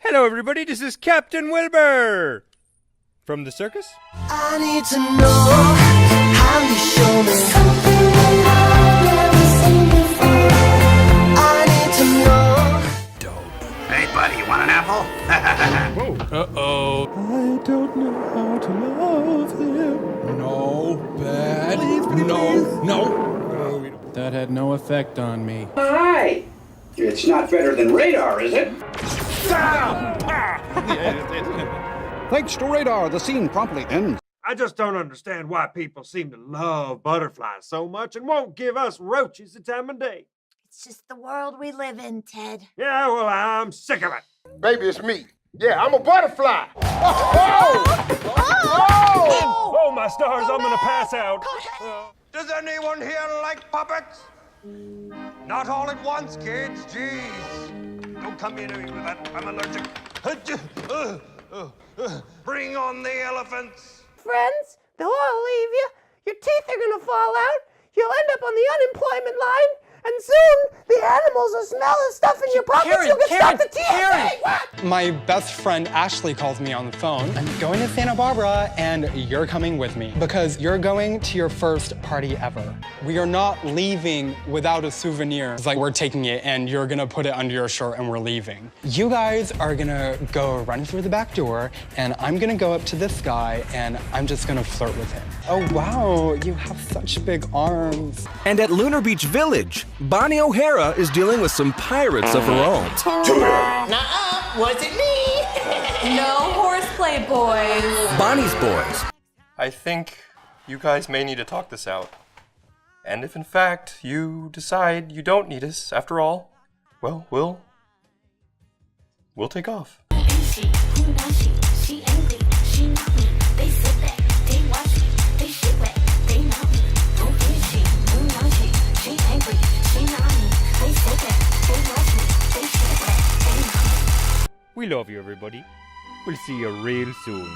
Hello, everybody. This is Captain Wilbur from the circus. I need to know how you show me something that I've never seen before. I need to know. Dope. Hey, buddy, you want an apple? Whoa. Uh-oh. I don't know how to love him. No, bad. No. That had no effect on me. Hi! It's not better than radar, is it? Thanks to radar, the scene promptly ends. I just don't understand why people seem to love butterflies so much and won't give us roaches the time of day. It's just the world we live in, Ted. Yeah, well, I'm sick of it. Baby, it's me. Yeah, I'm a butterfly. Oh, my stars, I'm gonna pass out. Does anyone here like puppets? Not all at once, kids. Jeez. Don't come near me with that. I'm allergic. Bring on the elephants. Friends, they'll all leave you. Your teeth are gonna fall out. You'll end up on the unemployment line. And soon, the animals will smell the stuff in your pockets. You'll get stuck to TSA. What? My best friend Ashley calls me on the phone. I'm going to Santa Barbara, and you're coming with me because you're going to your first party ever. We are not leaving without a souvenir. It's like we're taking it, and you're gonna put it under your shirt, and we're leaving. You guys are gonna go run through the back door, and I'm gonna go up to this guy, and I'm just gonna flirt with him. Oh, wow, you have such big arms. And at Lunar Beach Village, Bonnie O'Hara is dealing with some pirates of her own. Nuh-uh, wasn't me. No horseplay, boys. Bonnie's boys. I think you guys may need to talk this out. And if in fact you decide you don't need us after all, well, we'll take off. We love you, everybody. We'll see you real soon.